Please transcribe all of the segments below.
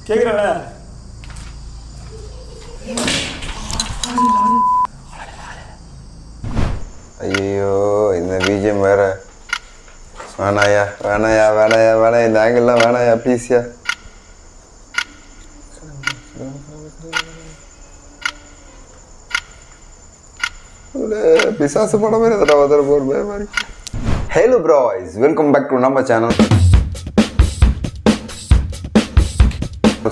கேக்குறல ஐயோ இந்த பிஜிஎம் வேற வேணாயா இந்த ஆங்கிள்லாம் வேணாயா ப்ளீஸ்யா. பிசாசு படம் மாதிரி அதில் போகிற மாதிரி. Hello bros, welcome back to நம்ம சேனல்.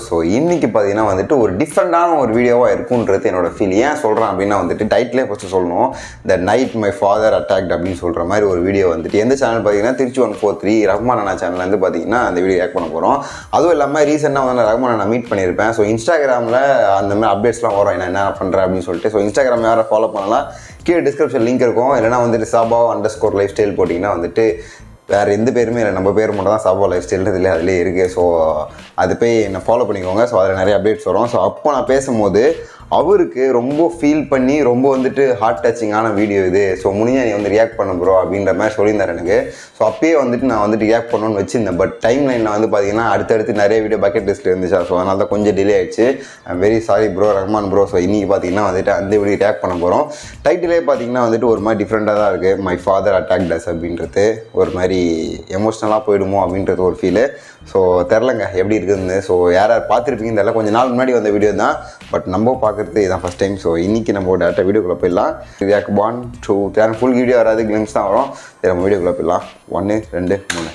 ஸோ இன்றைக்கி பார்த்தீங்கன்னா வந்துட்டு ஒரு டிஃப்ரெண்ட்டான ஒரு வீடியோவாக இருக்குன்றது என்னோட ஃபீல். ஏன் சொல்கிறேன் அப்படின்னா வந்துட்டு டைட்டிலே ஃபஸ்ட்டு சொல்லணும், the night my father attacked அப்படின்னு சொல்கிற மாதிரி ஒரு வீடியோ வந்துட்டு எந்த சேனல் பார்த்தீங்கன்னா திருச்சி 143 ரஹ்மான் அண்ணா சேனல்லேருந்து பார்த்தீங்கன்னா அந்த வீடியோ ஆக்ட் பண்ண போகிறோம். அதுவும் இல்லாமல் ரீசெண்டாக வந்து ரஹ்மான் அண்ணா மீட் பண்ணியிருப்பேன். ஸோ இன்ஸ்டாகிராமில் அந்த மாதிரி அப்டேட்ஸ்லாம் வரும், என்ன பண்ணுறேன் அப்படின்னு சொல்லிட்டு. ஸோ இன்ஸ்டாகிராம் யாரை ஃபாலோ பண்ணலாம், கீழே டிஸ்கிரிப்ஷன் லிங்க் இருக்கும். இல்லைனா வந்துட்டு சாபா_லைஃப் ஸ்டைல் போட்டிங்கன்னா வந்துட்டு வேறு எந்த பேருமே இல்லை, நம்ம பேர் மட்டும் தான் சாபா லைஃப் ஸ்டைல்ன்றது இல்லை, அதிலே இருக்குது. ஸோ அது போய் என்னை ஃபாலோ பண்ணிக்கோங்க. ஸோ அதில் நிறைய அப்டேட்ஸ் வரும். ஸோ அப்போ நான் பேசும்போது அவருக்கு ரொம்ப ஃபீல் பண்ணி ரொம்ப வந்துட்டு ஹார்ட் டச்சிங்கான வீடியோ இது, ஸோ முடிஞ்ச நீ வந்து ரியாக்ட் பண்ண ப்ரோ அப்படின்ற மாதிரி சொல்லியிருந்தார் எனக்கு. ஸோ அப்பயே வந்துட்டு நான் வந்துட்டு ரியாக்ட் பண்ணணும்னு வச்சுருந்தேன். பட் டைம் லைனில் வந்து பார்த்தீங்கன்னா அடுத்தடுத்து நிறைய வீடியோ பக்கெட் லிஸ்ட்டில் இருந்துச்சா, ஸோ அதனால தான் கொஞ்சம் டிலே ஆகிடுச்சு. I'm very sorry bro Rahman bro. So இன்றைக்கி பார்த்தீங்கன்னா வந்துட்டு அந்த வீடியோ ரியாக்ட் பண்ண போகிறோம். டைட்டிலே பார்த்தீங்கன்னா வந்துட்டு ஒரு மாதிரி டிஃப்ரெண்ட்டாக தான் இருக்குது, மை ஃபாதர் அட்டாக் டஸ் அப்படின்றது. ஒரு மாதிரி எமோஷ்னலாக போயிடுமோ அப்படின்றது ஒரு ஃபீலு. ஸோ தெரிலங்க எப்படி இருக்குதுன்னு. ஸோ யார் பார்த்துருப்பீங்கன்னு தெரியல, கொஞ்சம் நாள் முன்னாடி வந்த வீடியோ தான், பட் நம்ம பார்க்குறது இதான் ஃபஸ்ட் டைம். ஸோ இன்றைக்கி நம்ம டேரெக்டாக வீடியோக்குள்ளே போயிடலாம். ரியாக்ட் 1 2 3 ஃபுல் வீடியோ வராது, கிளிம்ஸ் தான் வரும். சரி நம்ம வீடியோக்குள்ளே போயிடலாம். 1 2 3.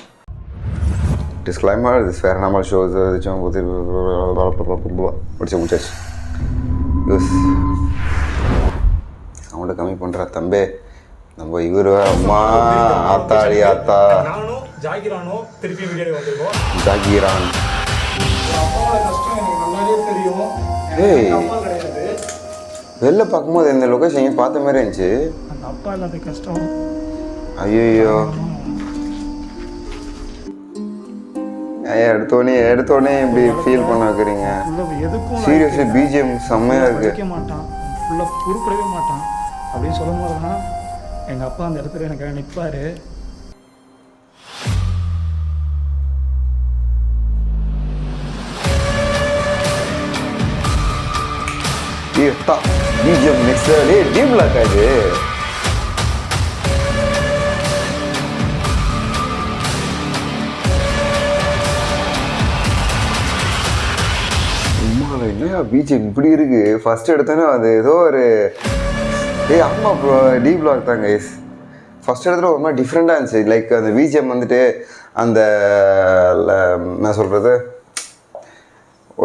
டிஸ்க்ளைமர், திஸ் paranormal shows முடிச்சாச்சு. யூஸ் சவுண்டை கம்மி பண்ணுற தம்பே. நம்ம இவர் அம்மா ஆத்தாடி ஆத்தா ஜாகிரானோ திருப்பி வீடியோ வந்திருக்கோம். ஜாகிரான் அப்பாவோட கஷ்டம் எனக்கு நல்லாவே தெரியும். ஏய் அப்பா கிடையாது, வெளில பார்க்கும்போது இந்த லொக்கேஷன் பார்த்த மாதிரி இருந்துச்சு. அந்த அப்பா இல்லாத கஷ்டம். ஐயோ எடுத்தோடனே இப்படி ஃபீல் பண்ண வைக்கிறீங்க. எதுக்கும் சீரியஸ்லி பிஜிஎம் செம்மையாக இருக்கு. மாட்டான், ஃபுல்லாக உருப்படவே மாட்டான் அப்படின்னு சொல்லும் போது தான் எங்கள் அப்பா அந்த இடத்துல எனக்கு நிற்பார். பிஜிஎம் மிக்சர் டீப் பிளாக் ஆகுது. இல்லையா பிஜிஎம் இப்படி இருக்கு. ஃபர்ஸ்ட் எடுத்தோன்னே அது ஏதோ ஒரு ஆமா ப்ரோ டி பிளாக் தான் கைஸ். ஃபர்ஸ்ட் இடத்துல ஒரு மாதிரி டிஃப்ரெண்டாக இருந்துச்சு. லைக் அந்த பிஜிஎம் வந்துட்டு அந்த என்ன சொல்கிறது,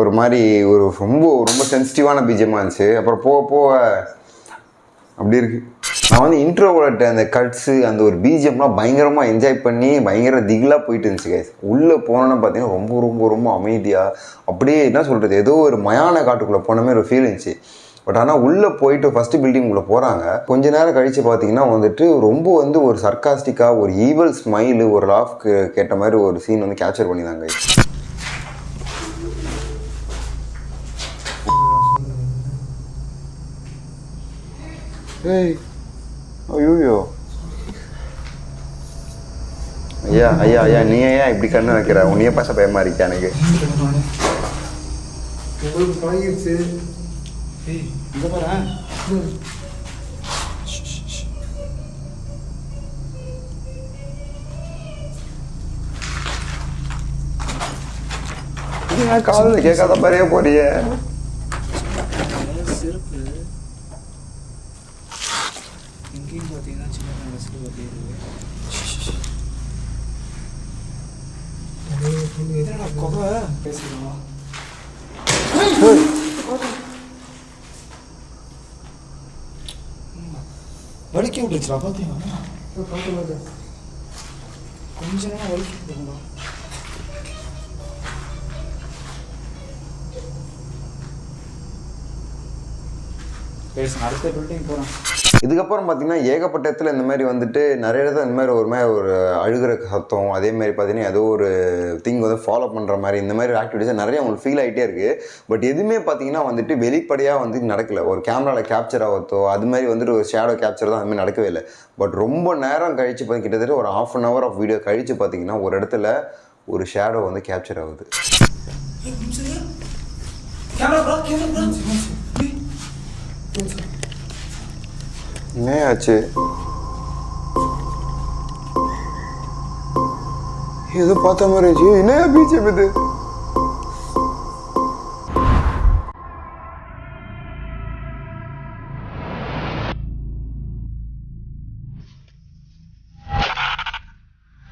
ஒரு மாதிரி ஒரு ரொம்ப சென்சிட்டிவான பிஜிஎம்மாக இருந்துச்சு. அப்புறம் போக அப்படி இருக்குது. நான் வந்து இன்ட்ரோவர்ட் அந்த கட்ஸு அந்த ஒரு பிஜிஎம்லாம் பயங்கரமாக என்ஜாய் பண்ணி பயங்கர திகிலாக போயிட்டு இருந்துச்சு கைஸ். உள்ளே போனோன்னு பார்த்தீங்கன்னா ரொம்ப அமைதியாக அப்படியே என்ன சொல்கிறது, ஏதோ ஒரு மயான காட்டுக்குள்ளே போன மாதிரி ஒரு ஃபீல் இருந்துச்சு. பட் ஆனால் உள்ளே போயிட்டு ஃபஸ்ட்டு பில்டிங்குள்ளே போகிறாங்க. கொஞ்ச நேரம் கழித்து பார்த்தீங்கன்னா வந்துட்டு ரொம்ப வந்து ஒரு சர்க்காஸ்டிக்காக ஒரு ஈவல் ஸ்மைலு ஒரு லாஃப்க்கு கேட்ட மாதிரி ஒரு சீன் வந்து கேப்சர் பண்ணிதாங்க. ஏய் ஐயோ ஐயா நீ ஏன் இப்படி கண்ணு வைக்கிற? உன்னையே பாச பயமா இருக்கா எனக்கு. காலையில் கேட்காத மாதிரியே போறிய. வலிக்க விட்டுச்சுடா பார்த்தீங்களா? கொஞ்ச நேரம் வலிக்கிட்டுங்களா? அடுத்த பில்டிங் போகிறேன். இதுக்கப்புறம் பார்த்தீங்கன்னா ஏகப்பட்ட இடத்துல இந்த மாதிரி வந்துட்டு நிறைய இடத்துல இந்த மாதிரி ஒரு அழுகிற சத்தம், அதேமாதிரி பார்த்தீங்கன்னா ஏதோ ஒரு திங் வந்து ஃபாலோ பண்ணுற மாதிரி இந்த மாதிரி ஆக்டிவிட்டிஸ் நிறைய உங்களுக்கு ஃபீல் ஆகிட்டே இருக்குது. பட் எதுவுமே பார்த்தீங்கன்னா வந்துட்டு வெளிப்படையாக வந்து நடக்கலை. ஒரு கேமராவில் கேப்சர் ஆகத்தோ அது மாதிரி வந்துட்டு ஒரு ஷேடோ கேப்சர் தான் அதுமாதிரி நடக்கவே இல்லை. பட் ரொம்ப நேரம் கழித்து பார்த்து கிட்டத்தட்ட ஒரு ½ hour ஆஃப் வீடியோ கழித்து பார்த்தீங்கன்னா ஒரு இடத்துல ஒரு ஷேடோ வந்து கேப்சர் ஆகுது. என்ன ஆச்சு? ஏதோ பார்த்த மாதிரி இருந்துச்சு. என்ன பிஜிஎம் இது?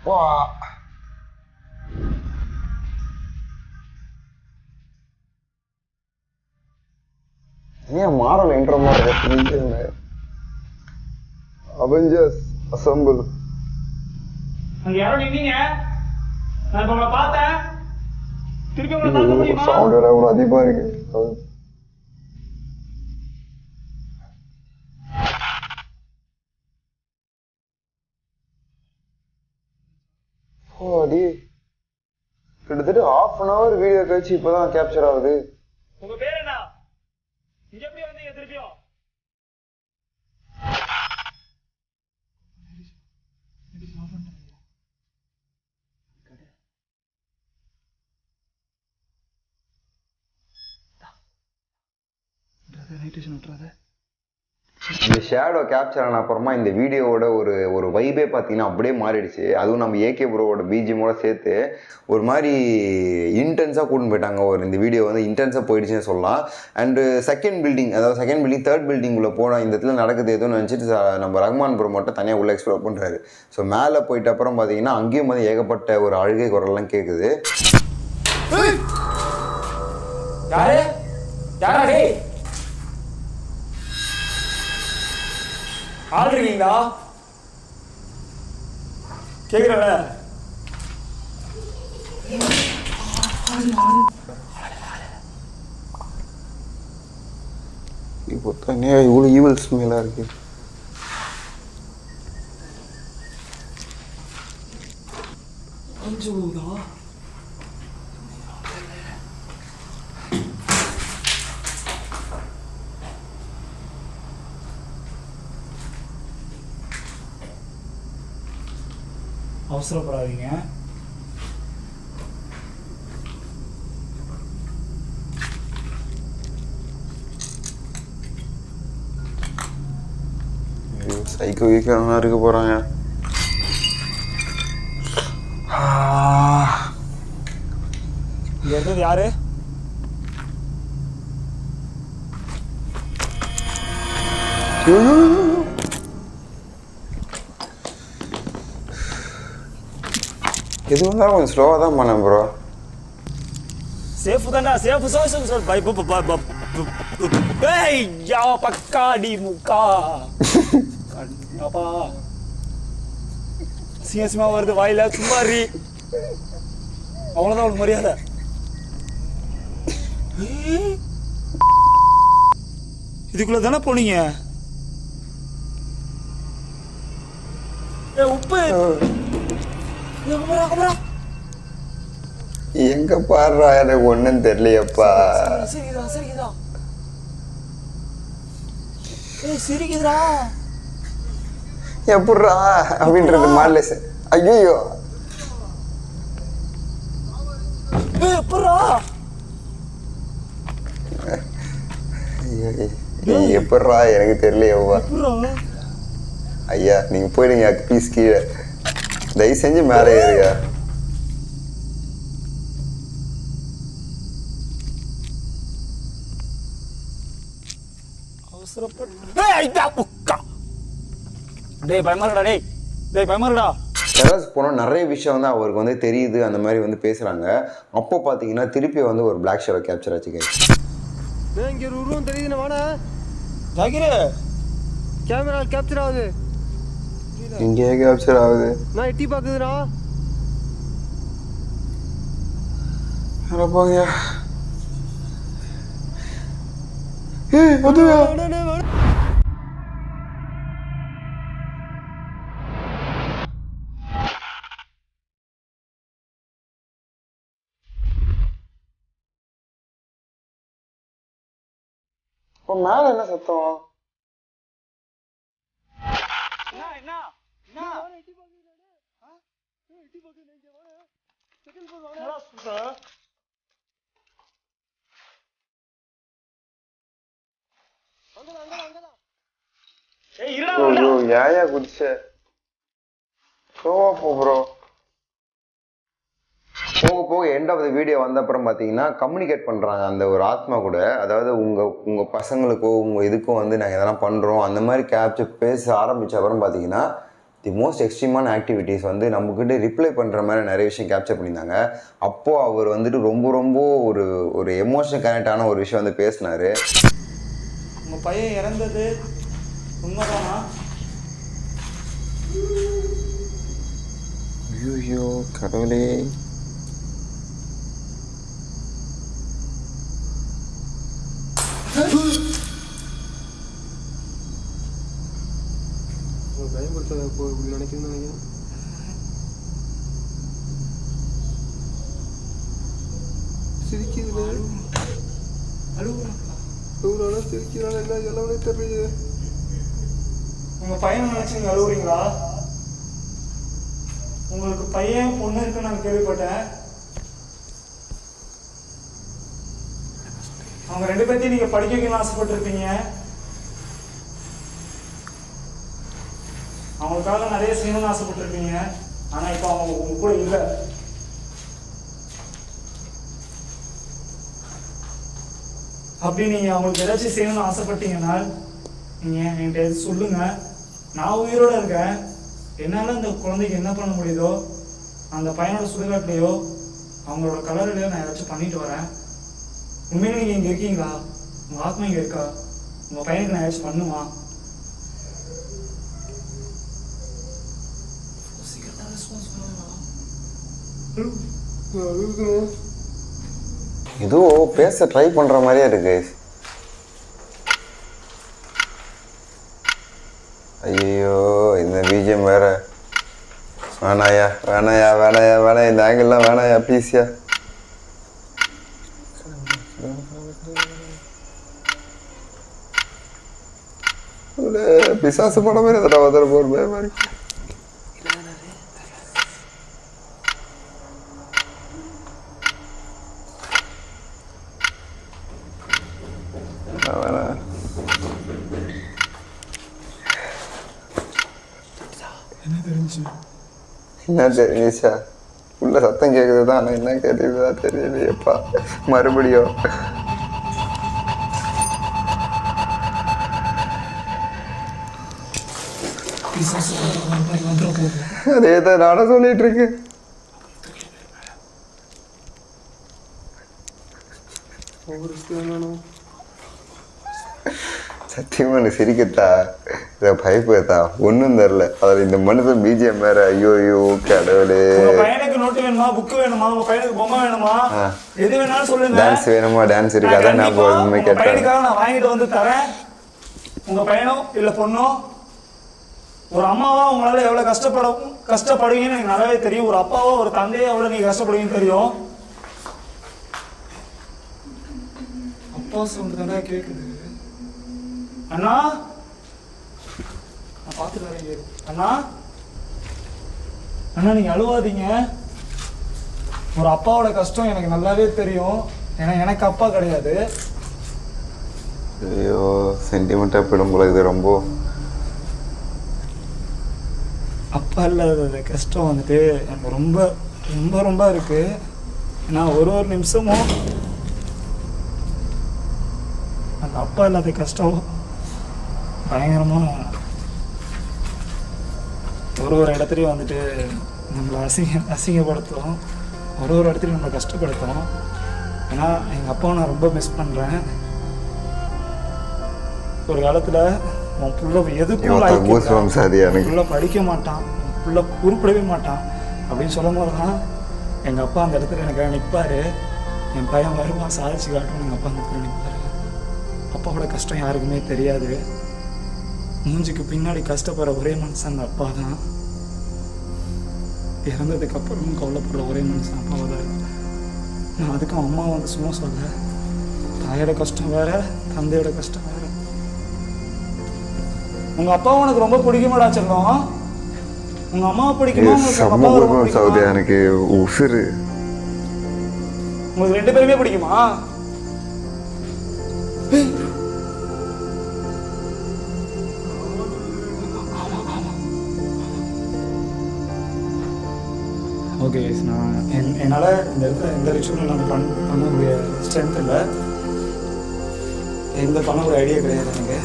வா ஏன் மாறல என்ற மாதிரி அவெஞ்சர்ஸ் அசம்பிள். அங்க யாரோ நின்னீங்க, நான் உங்களை பார்த்தேன். திருப்பி உங்களை பார்க்க முடியுமா? சவுண்ட் வேற அவ்வளோ அதிகமா இருக்கு. கிட்டத்தட்ட ½ வீடியோ கழிச்சு இப்பதான் கேப்சர் ஆகுது. உங்க பேர் என்ன? இங்க எப்படி வந்தீங்க திருப்பியும்? இந்த ஷேடோ கேப்சர் ஆன அப்புறமா இந்த வீடியோவோட ஒரு வைபே பார்த்தீங்கன்னா அப்படியே மாறிடுச்சு. அதுவும் நம்ம ஏகே ப்ரோவோட பிஜிஎமோட சேர்த்து ஒரு மாதிரி இன்டென்ஸாக கூட்டின்னு போயிட்டாங்க. இந்த வீடியோ வந்து இன்டென்ஸாக போயிடுச்சுன்னு சொல்லலாம். அண்டு செகண்ட் பில்டிங், அதாவது செகண்ட் பில்டிங் தேர்ட் பில்டிங் உள்ள போனால் இந்த இடத்துல நடக்குது எதுவும் நினச்சிட்டு நம்ம ரஹ்மான் ப்ரோ மட்டும் தனியாக உள்ள எக்ஸ்ப்ளோர் பண்ணுறாரு. ஸோ மேலே போயிட்ட அப்புறம் பார்த்தீங்கன்னா அங்கேயும் வந்து ஏகப்பட்ட ஒரு அழுகை குரல்லாம் கேட்குது. ஆள் இருக்கீங்களா? கேக்குறல இப்போ தனியாக இவ்வளோ ஈவல் ஸ்மெல்லாக இருக்கு. அவசரப்படாதீங்க. சைக்கோ வீக்காக இருக்க போகிறாங்க. இங்க இருந்தது யாரு? எது வந்தாலும் கொஞ்சம் ஸ்லோவாக தான் பண்ணேன் ப்ரோ. சேஃப் தானே? சேஃப் சொல் பை ஏய் யா பக்காடி முக்கா அப்பா சிஎஸ்மா வருது வாயில சும்மாரி. அவ்வளோதான் ஒரு மரியாதை. இதுக்குள்ள தானே போனீங்க? உப்பு எங்க பாடுறா, எனக்கு ஒண்ணும் தெரியலையப்பா. சிரிக்குதுடா எப்படா அப்படின்றது மாடலேஸ். ஐயோ எப்படா எப்படா எனக்கு தெரியலையப்பா. ஐயா நீங்க போயிடுங்க ப்ளீஸ், கீழே தயவு செஞ்சு மேலே ஏறுங்க. போனால் நிறைய விஷயம் வந்து அவருக்கு வந்து தெரியுது, அந்த மாதிரி வந்து பேசுறாங்க. அப்போ பார்த்தீங்கன்னா திருப்பி வந்து ஒரு பிளாக் ஷேடோ கேப்சர் ஆச்சு. இங்க ஒரு உருவம் தெரியுதுன்னு வாடா ஜாகிரே. கேமரா கேப்சர் ஆகுது. இங்கே கேப்சர் ஆகுது. நான் எட்டி பாக்குதுடா. போங்க. ஏய் அதுவா மேல என்ன சத்தம்? ஏயா குதிச்ச ஸ்லோவா போ ப்ரோ. போக போக எண்ட் ஆஃப் த வீடியோ வந்த அப்புறம் பார்த்தீங்கன்னா கம்யூனிகேட் பண்ணுறாங்க அந்த ஒரு ஆத்மா கூட. அதாவது உங்கள் பசங்களுக்கோ உங்கள் இதுக்கும் வந்து நாங்கள் எதனா பண்ணுறோம் அந்த மாதிரி கேப்சர் பேச ஆரம்பித்த அப்புறம் பார்த்தீங்கன்னா தி மோஸ்ட் எக்ஸ்ட்ரீமான ஆக்டிவிட்டீஸ் வந்து நம்மக்கிட்ட ரிப்ளை பண்ணுற மாதிரி நிறைய விஷயம் கேப்சர் பண்ணியிருந்தாங்க. அப்போது அவர் வந்துட்டு ரொம்ப ரொம்ப ஒரு எமோஷனல் கனெக்டான ஒரு விஷயம் வந்து பேசினார். உங்கள் பையன் இறந்தது உண்மைதானா? ஐயோ கடவுளே. பயன்படுத்தாத இப்போ இப்படி நினைக்கிறேன். சிரிக்குதுல அழுகுறானா சிரிக்கிறானா என்ன எல்லாமே தெரியல. உங்கள் பையனை நினச்சி அழுகுறீங்களா? உங்களுக்கு பையன் பொண்ணு இருக்குன்னு நான் கேள்விப்பட்டேன். அவங்க 2 பேர்த்தையும் நீங்கள் படிக்க வைக்கணும்னு ஆசைப்பட்டிருப்பீங்க. அவங்களுக்காக நிறைய செய்யணும்னு ஆசைப்பட்டிருப்பீங்க. ஆனால் இப்போ அவங்க உங்க கூட இல்லை. அப்படி நீங்கள் அவங்களுக்கு ஏதாச்சும் செய்யணும்னு ஆசைப்பட்டீங்கன்னா நீங்கள் என்கிட்ட எது சொல்லுங்கள். நான் உயிரோடு இருக்கேன். என்னால் இந்த குழந்தைக்கு என்ன பண்ண முடியுதோ அந்த பையனோட சுடுகாட்டிலையோ அவங்களோட கலர்லையோ நான் ஏதாச்சும் பண்ணிட்டு வரேன். உண்மையில நீங்கள் இங்கே இருக்கீங்களா? உங்கள் ஆத்மா இங்கே இருக்கா? உங்கள் பையனுக்கு நான் ஏதாச்சும் பண்ணுமா? ஏதோ பேச ட்ரை பண்ணுற மாதிரியே இருக்கு. ஐயோ இந்த பிஜிஎம் வேற. வேணாயா வேணாயா வேணாயா வேணாம். இந்த ஆங்கிள்லாம் வேணாயா ப்ளீஸ்யா. பிசாசு படம் மாதிரி எதனா வந்துட போகிற மாதிரி. என்ன தெரிஞ்சிச்சா? உள்ள சத்தம் கேட்குது தான். ஆனால் என்ன கேட்குதா தெரியலையப்பா. மறுபடியும் அதே தான் நானும் சொல்லிட்டு இருக்கேன். சத்தியமா எனக்கு சிரிக்கத்தா இதை பயப்பதா ஒன்றும் தெரில. அதில் இந்த மனுஷன் பிஜிஎம் வேற. ஐயோ ஐயோ கடவுளே. பையனுக்கு நோட்டு வேணுமா? புக்கு வேணுமா? உங்க பையனுக்கு பொம்மை வேணுமா? எது வேணாலும் சொல்லுங்க. டான்ஸ் வேணுமா? டான்ஸ் இருக்கு. அதான் நான் உண்மை கேட்டேன். பையனுக்காக நான் வாங்கிட்டு வந்து தரேன். உங்க பையனோ இல்லை பொண்ணோ ஒரு அம்மாவா உங்களால எவ்வளவு கஷ்டப்படுவீங்கன்னு எனக்கு நல்லாவே தெரியும். ஒரு அப்பாவோ ஒரு தந்தையோ எவ்வளவு நீங்க கஷ்டப்படுவீங்கன்னு தெரியும். அப்பா சொல்றதா கேக்குது. அண்ணா நான் பார்த்துட்டு வரேன். அண்ணா அண்ணா நீங்க அழுவாதீங்க. ஒரு அப்பாவோட கஷ்டம் எனக்கு நல்லாவே தெரியும். ஏன்னா எனக்கு அப்பா கிடையாது. ஐயோ சென்டிமெண்ட்டாக போயிடும் போல. இது ரொம்ப அப்பா இல்லாத கஷ்டம் வந்துட்டு எனக்கு ரொம்ப ரொம்ப ரொம்ப இருக்கு. ஏன்னா ஒரு நிமிஷமும் அந்த அப்பா இல்லாத கஷ்டம் பயங்கரமாக ஒரு இடத்துலையும் வந்துட்டு நம்மளை அசிங்கப்படுத்தும். ஒரு இடத்துலையும் நம்மளை கஷ்டப்படுத்தும். ஏன்னா எங்கள் அப்பாவை நான் ரொம்ப மிஸ் பண்ணுறேன். ஒரு காலத்தில் உன் புள்ள எதுக்கும் புள்ள படிக்க மாட்டான், புள்ள உருப்படவே மாட்டான் அப்படின்னு சொல்லும் போது தான் எங்கள் அப்பா அந்த இடத்துல எனக்கு நிற்பார். என் பையன் வருவான் சாதிச்சு காட்டுவோம். எங்கள் அப்பா அந்த இடத்துல நிற்பார். அப்பாவோட கஷ்டம் யாருக்குமே தெரியாது. மூஞ்சிக்கு பின்னாடி கஷ்டப்படுற ஒரே மனுஷன் அந்த அப்பா தான். இறந்ததுக்கு அப்புறமும் கவலைப்படுற ஒரே மனுஷன் அப்பாவை தான் இருக்கு. நான் அதுக்கும் அம்மா வந்து சும்மா சொல்ல. தாயோட கஷ்டம் வேற, தந்தையோட கஷ்டம் வேற. உங்க அப்பா உனக்கு ரொம்ப பிடிக்குமாடா செல்லம்? உங்க அம்மாவை பிடிக்குமா? எனக்கு உசுறு. உங்களுக்கு 2 பேருமே பிடிக்குமா? ஆமா ஓகே நான் என்னால் இந்த இடத்துல எந்த ரிச்சுவலும் நம்ம பண்ணக்கூடிய ஸ்ட்ரென்த் இல்லை, எந்த பண்ணக்கூடிய ஐடியா கிடையாது எனக்கு.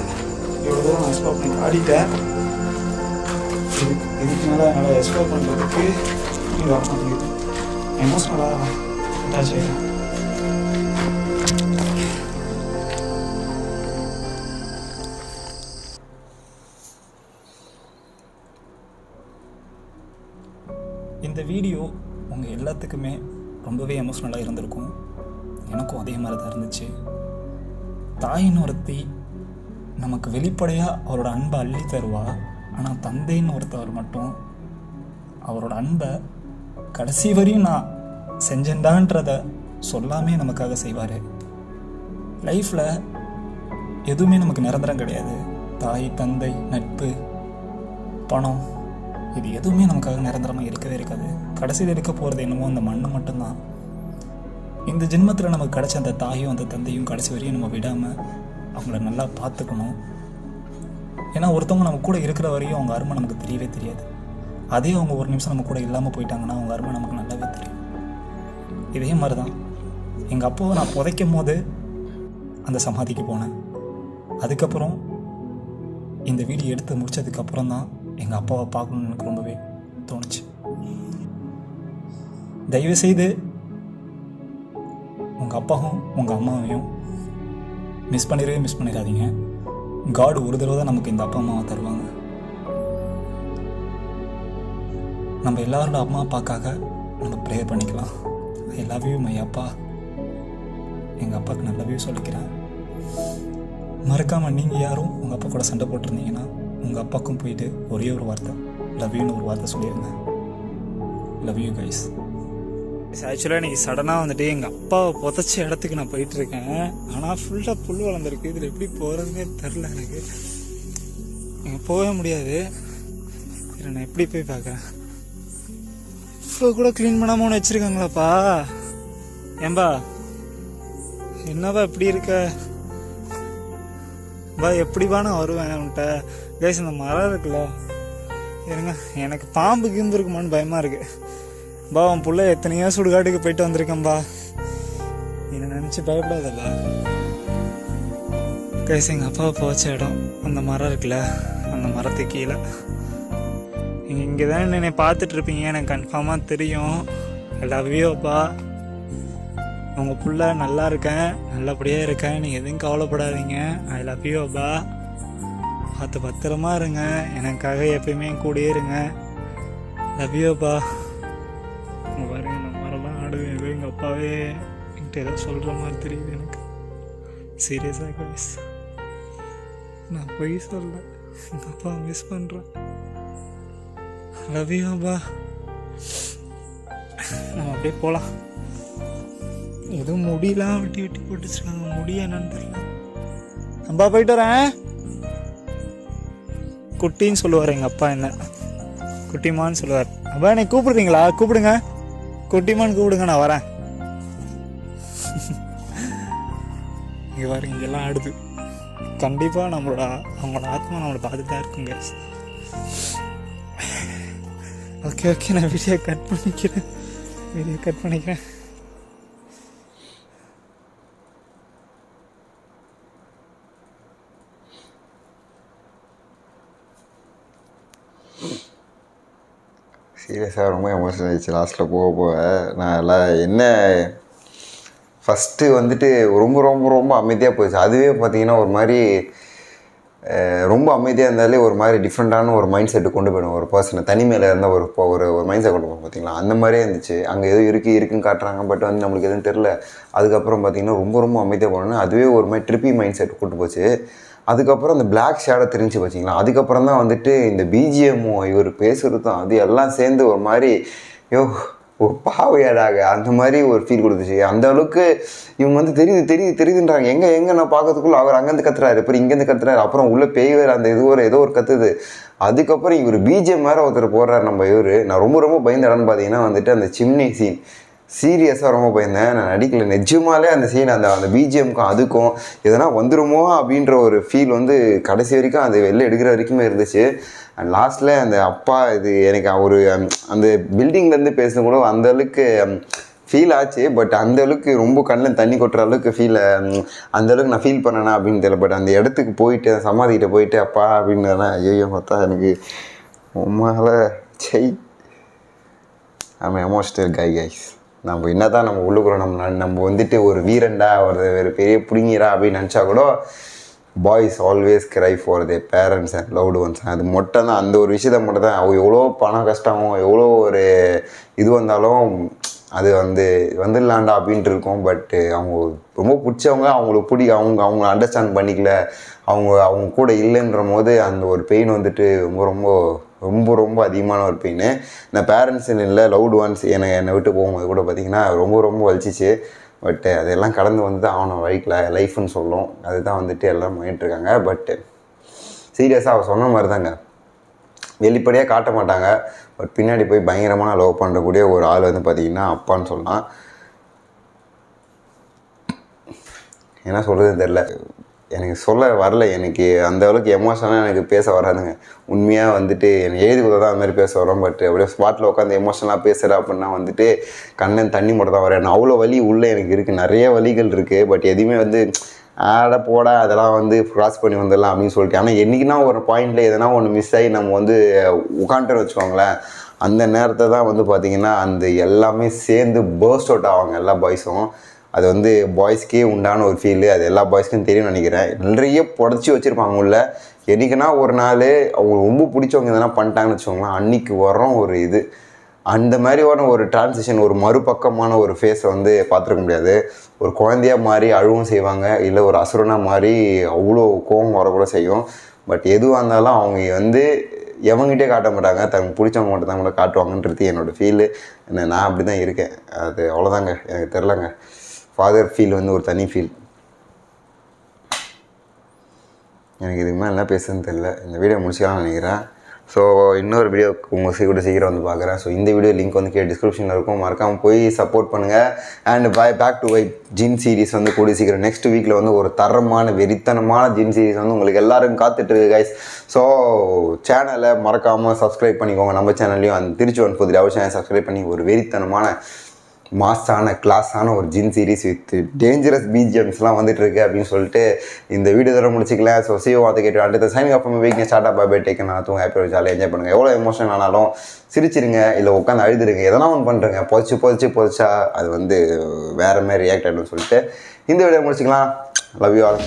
இவ்வளோ தூரம் நான் எக்ஸ்ப்ளோர் பண்ணி ஆடிட்டேன். இதுக்கு மேலே என்னால் எக்ஸ்ப்ளோர் பண்ணுறதுக்கு இது வர மாட்டேங்குது. எமோஷ்னலாக அட்டாச் ஆகிடும். இந்த வீடியோ உங்கள் எல்லாத்துக்குமே ரொம்பவே எமோஷ்னலாக இருந்திருக்கும். எனக்கும் அதே மாதிரி தான் இருந்துச்சு. தாயின்னு ஒருத்தி நமக்கு வெளிப்படையாக அவரோட அன்பை அள்ளி தருவா. ஆனால் தந்தைன்னு ஒருத்தவர் மட்டும் அவரோட அன்பை கடைசி வரையும் நான் செஞ்சேன்டான்றத சொல்லாமே நமக்காக செய்வார். லைஃப்பில் எதுவுமே நமக்கு நிரந்தரம் கிடையாது. தாய், தந்தை, நட்பு, பணம், இது எதுவுமே நமக்காக நிரந்தரமாக இருக்கவே இருக்காது. கடைசியில் இருக்க போகிறது என்னமோ அந்த மண்ணு மட்டும்தான். இந்த ஜென்மத்தில் நமக்கு கிடைச்ச அந்த தாயும் அந்த தந்தையும் கடைசி வரையும் நம்ம விடாமல் அவங்கள நல்லா பார்த்துக்கணும். ஏன்னா ஒருத்தவங்க நம்ம கூட இருக்கிற வரையும் அவங்க அருமை நமக்கு தெரியவே தெரியாது. அதே அவங்க ஒரு நிமிஷம் நம்ம கூட இல்லாமல் போயிட்டாங்கன்னா அவங்க அருமை நமக்கு நல்லாவே தெரியும். இதே மாதிரி தான் எங்கள் அப்பாவை நான் புதைக்கும் போது அந்த சமாதிக்கு போனேன். அதுக்கப்புறம் இந்த வீடியோ எடுத்து முடித்ததுக்கப்புறம் தான் எங்கள் அப்பாவை பார்க்கணுன்னு எனக்கு ரொம்பவே தோணுச்சு. தயவுசெய்து உங்கள் அப்பாவும் உங்கள் அம்மாவையும் மிஸ் பண்ணிடாதீங்க. காட் ஒரு தடவை தான் நமக்கு இந்த அப்பா அம்மாவை தருவாங்க. நம்ம எல்லாரோட அம்மா அப்பாக்காக நம்ம ப்ரேயர் பண்ணிக்கலாம். ஐ லவ் யூ மை அப்பா. எங்கள் அப்பாவுக்கு நான் லவ் யூ சொல்லிக்கிறேன். மறக்காமல் நீங்கள் யாரும் உங்கள் அப்பா கூட சண்டை போட்டிருந்தீங்கன்னா உங்கள் அப்பாவுக்கும் போயிட்டு ஒரே ஒரு வார்த்தை லவ் யூன்னு ஒரு வார்த்தை சொல்லிடுங்க. Love you guys. ஆக்சுவலாக இன்றைக்கி சடனாக வந்துட்டு எங்கள் அப்பாவை புதைச்ச இடத்துக்கு நான் போயிட்டுருக்கேன். ஆனால் ஃபுல்லாக புல் வளர்ந்துருக்கு. இதில் எப்படி போகிறதுனே தெரில எனக்கு. இங்கே போகவே முடியாது. இல்லை நான் எப்படி போய் பார்க்குறேன். இப்போ கூட க்ளீன் பண்ணாமல் ஒன்று வச்சுருக்காங்களாப்பா. ஏன்பா என்னப்பா இப்படி இருக்க? பா எப்படிப்பா நான் வருவேன் உன்கிட்ட? கைஸ் இந்த மரம் இருக்குல்ல, இருங்க, எனக்கு பாம்பு கீழ்ந்துருக்குமான்னு பயமாக இருக்குது. பா உன் பிள்ளை எத்தனையோ சுடுகாட்டுக்கு போயிட்டு வந்திருக்கேன்பா. என்னை நினச்சி பயப்படாதப்பா. கைஸ் எங்கள் அப்பாவை போச்ச இடம் அந்த மரம் இருக்குல்ல, அந்த மரத்துக்கு கீழே. நீங்கள் இங்கே தான் என்னை பார்த்துட்ருப்பீங்க, எனக்கு கன்ஃபார்மாக தெரியும். லவ் யூ அப்பா. உங்கள் பிள்ளை நல்லா இருக்கேன், நல்லபடியாக இருக்கேன், நீங்கள் எதுவும் கவலைப்படாதீங்க. ஐ லவ் யூ அப்பா. பார்த்து பத்திரமா இருங்க, எனக்காக எப்பயுமே கூடயே இருங்க. லவ் யூ அப்பா. உங்கள் பாருங்க இந்த மரம்லாம் ஆடுவேன். ஏதோ எங்கள் அப்பாவே என்கிட்ட ஏதோ சொல்கிற மாதிரி தெரியுது எனக்கு. சீரியஸாக கைஸ் நான் போய் சொல்ல எங்கள் அப்பா மிஸ் பண்ணுறேன். லவ் யூ அப்பா. நம்ம அப்படியே போகலாம். எதுவும் முடியலாம் வெட்டி போட்டு வச்சுருக்காங்க. முடிய என்னன்னு தெரியல. அப்பா போயிட்டு வரேன். குட்டின்னு சொல்லுவார் எங்கள் அப்பா. என்ன குட்டிமான்னு சொல்லுவார். அப்பா என்னை கூப்பிடுறீங்களா? கூப்பிடுங்க, குட்டிமான்னு கூப்பிடுங்க, நான் வரேன். இங்கே பாருங்க, இங்கெல்லாம் ஆடுது. கண்டிப்பாக அவங்களோட ஆத்மா நம்மளை பார்த்துட்டு தான் இருக்குங்க. ஓகே நான் வீடியோ கட் பண்ணிக்கிறேன். சீரியஸாக ரொம்ப எமோஷனல் ஆகிடுச்சு லாஸ்ட்டில் போக நான் எல்லாம் என்ன ஃபஸ்ட்டு வந்துட்டு ரொம்ப ரொம்ப ரொம்ப அமைதியாக போயிடுச்சு. அதுவே பார்த்திங்கன்னா ஒரு மாதிரி ரொம்ப அமைதியாக இருந்தாலே ஒரு மாதிரி டிஃப்ரெண்ட்டான ஒரு மைண்ட் செட்டு கொண்டு போயிடும் ஒரு பர்சனை. தனிமையில் இருந்தால் ஒரு மைண்ட் செட் கொண்டு போகும் பார்த்திங்களா, அந்த மாதிரியே இருந்துச்சு. அங்கே எதுவும் இருக்குன்னு காட்டுறாங்க, பட் வந்து நம்மளுக்கு எதுவும் தெரில. அதுக்கப்புறம் பார்த்திங்கன்னா ரொம்ப ரொம்ப அமைதியாக போனோன்னா அதுவே ஒரு மாதிரி ட்ரிப்பி மைண்ட் செட் கூட்டு போச்சு. அதுக்கப்புறம் அந்த பிளாக் ஷேடோ தெரிஞ்சு பார்த்தீங்களா, அதுக்கப்புறம் தான் வந்துட்டு இந்த பிஜிஎம்மோ இவர் பேசுகிறதும் அது எல்லாம் சேர்ந்து ஒரு மாதிரி ஒரு பாவையாடாக அந்த மாதிரி ஒரு ஃபீல் கொடுத்துச்சு. அந்த அளவுக்கு இவங்க வந்து தெரியுதுன்றாங்க. எங்கே நான் பார்க்கறதுக்குள்ள அவர் அங்கேருந்து கத்துறாரு, அப்புறம் இங்கேருந்து கத்துறாரு, அப்புறம் உள்ளே பேய் வேறு அந்த ஏதோ ஒரு கத்துது. அதுக்கப்புறம் இவர் பிஜிஎம் வேறு ஒருத்தர் போடுறாரு நம்ம இவர். நான் ரொம்ப ரொம்ப பயந்த இடம்னு பார்த்தீங்கன்னா வந்துட்டு அந்த சிம்னி சீன். சீரியஸாக ரொம்ப பயந்தேன். நான் நடிக்கல, நிஜமாலே அந்த சீன் அந்த பிஜிஎம்க்கும் அதுக்கும் எதனா வந்துடுமோ அப்படின்ற ஒரு ஃபீல் வந்து கடைசி வரைக்கும் அது வெளில எடுக்கிற வரைக்குமே இருந்துச்சு. அண்ட் லாஸ்ட்டில் அந்த அப்பா இது எனக்கு ஒரு அந்த பில்டிங்லேருந்து பேசுன கூட அந்தளவுக்கு ஃபீல் ஆச்சு. பட் அந்தளவுக்கு ரொம்ப கண்ணில் தண்ணி கொட்டுற அளவுக்கு அந்தளவுக்கு நான் ஃபீல் பண்ணேனா அப்படின்னு தெரியல. பட் அந்த இடத்துக்கு போயிட்டு சமாதிக்கிட்ட போயிட்டு அப்பா அப்படின்னு ஐயோ பார்த்தா எனக்கு உண்மையில நம்ம எமோஷனல் கைஸ். நம்ம என்ன தான் நம்ம உள்ளுக்குறோம், நம்ம வந்துட்டு ஒரு வீரண்டா ஒரு பெரிய பிடிங்கிறா அப்படின்னு நினச்சா கூட boys always cry for the parents and loved once. அது மட்டும் தான், அந்த ஒரு விஷயத்தை மட்டும் தான். அவங்க எவ்வளோ பணம் கஷ்டம் எவ்வளோ ஒரு இது வந்தாலும் அது வந்துடலாண்டா அப்படின்ட்டு இருக்கும். பட்டு அவங்க ரொம்ப பிடிச்சவங்க அவங்களுக்கு அவங்க அண்டர்ஸ்டாண்ட் பண்ணிக்கல, அவங்க கூட இல்லைன்ற போது அந்த ஒரு பெயின் வந்துட்டு ரொம்ப ரொம்ப ரொம்ப ரொம்ப அதிகமான ஒரு பெயின். இந்த பேரண்ட்ஸ் இல்லை லவ்டு ஒன்ஸ் என்னை விட்டு போகும்போது கூட பார்த்திங்கன்னா ரொம்ப ரொம்ப வலிச்சிச்சு. பட்டு அதெல்லாம் கடந்து வந்து அவனை லைஃப்னு சொல்லும். அதுதான் வந்துட்டு எல்லாம் பண்ணிகிட்ருக்காங்க. பட்டு சீரியஸாக அவள் சொன்ன மாதிரி தாங்க, வெளிப்படையாக காட்ட மாட்டாங்க. பட் பின்னாடி போய் பயங்கரமான லவ் பண்ணுறக்கூடிய ஒரு ஆள் பார்த்திங்கன்னா அப்பான்னு சொல்லலாம். என்ன சொல்கிறதுன்னு தெரில, எனக்கு சொல்ல வரல. எனக்கு அந்த அளவுக்கு எமோஷனாக எனக்கு பேச வராதுங்க. உண்மையாக வந்துட்டு எனக்கு எழுதி கொடுத்தா தான் அந்த மாதிரி பேச வரோம். பட் அப்படியே ஸ்பாட்டில் உட்காந்து எமோஷனலாக பேசுகிறேன் அப்படின்னா வந்துட்டு கண்ணன் தண்ணி மட்டும் தான் வரேன். அவ்வளோ வலி உள்ளே எனக்கு இருக்குது, நிறைய வலிகள் இருக்குது. பட் எதுவுமே ஆட போட அதெல்லாம் க்ராஸ் பண்ணி வந்துடலாம் அப்படின்னு சொல்லிட்டு. ஆனால் என்றைக்குன்னா ஒரு பாயிண்டில் எதனா ஒன்று மிஸ் ஆகி நம்ம உட்காந்துட்டு வச்சுக்கோங்களேன், அந்த நேரத்தை தான் பார்த்திங்கன்னா அந்த எல்லாமே சேர்ந்து பர்ஸ்ட் அவுட் ஆவாங்க எல்லா பாய்ஸும். அது பாய்ஸ்க்கே உண்டான ஒரு ஃபீலு, அது எல்லா பாய்ஸ்க்கும் தெரியும்னு நினைக்கிறேன். நிறைய புடச்சி வச்சுருப்பாங்க உள்ள. என்றைக்குன்னா ஒரு நாள் அவங்க ரொம்ப பிடிச்சவங்க எதனா பண்ணிட்டாங்கன்னு வச்சுக்கோங்களேன், அன்றைக்கி வரோம் ஒரு இது. அந்த மாதிரி ஒரு டிரான்சிஷன், ஒரு மறுபக்கமான ஒரு ஃபேஸை பார்த்துருக்க முடியாது. ஒரு குழந்தையாக மாறி அழுவும் செய்வாங்க, இல்லை ஒரு அசுரனாக மாறி அவ்வளோ கோபம் வரக்கூட செய்யும். பட் எதுவாக இருந்தாலும் அவங்க எவங்கிட்டே காட்ட மாட்டாங்க, தனக்கு பிடிச்சவங்க மட்டும் தான் கூட காட்டுவாங்கன்றது என்னோடய ஃபீலு. நான் அப்படி தான் இருக்கேன். அது அவ்வளோதாங்க, எனக்கு தெரிலங்க. ஃபாதர் ஃபீல் ஒரு தனி ஃபீல். எனக்கு இதுக்கு மேலே என்ன பேசுன்னு தெரில. இந்த வீடியோ முடிச்சுக்கலாம்னு நினைக்கிறேன். ஸோ இன்னொரு வீடியோ உங்கள் சீக்கிரம் பார்க்குறேன். ஸோ இந்த வீடியோ லிங்க் கீழே டிஸ்கிரிப்ஷனில் இருக்கும், மறக்காமல் போய் சப்போர்ட் பண்ணுங்கள். அண்ட் பேக் டு வைப் ஜின் சீரிஸ் கூடிய சீக்கிரம் நெக்ஸ்ட் வீக்கில் ஒரு தரமான வெறித்தனமான ஜின் சீரிஸ் உங்களுக்கு எல்லாருக்கும் காத்துட்ருக்கு கைஸ். ஸோ சேனலை மறக்காமல் சப்ஸ்கிரைப் பண்ணிக்கோங்க. நம்ம சேனல்லையும் அந்த திருச்சி 1 அவசியம் சப்ஸ்கிரைப் பண்ணி ஒரு வெறித்தனமான மாஸான கிளாஸான ஒரு ஜின் சீரிஸ் வித் டேஞ்சரஸ் பிஜிஎம்ஸ்லாம் வந்துட்டுருக்கு அப்படின்னு சொல்லிட்டு இந்த வீடியோ தர முடிச்சிக்கலாம். ஸோ சிஓ வார்த்தை கேட்டு அடுத்த signing up weakness start up பை டேக்கன் நான் தூங்க ஹாப்பியாக ஜாலியாக என்ஜாய் பண்ணுங்கள். எவ்வளோ எமோஷன் ஆனாலும் சிரிச்சிருங்க, இல்லை உட்காந்து அழுதுருங்க, எதனா ஒன்று பண்ணுறேங்க. பொதிச்சா அது வேறு மாதிரி ரியாக்ட் ஆகிடும்னு சொல்லிட்டு இந்த வீடியோ முடிச்சிக்கலாம். Love you all.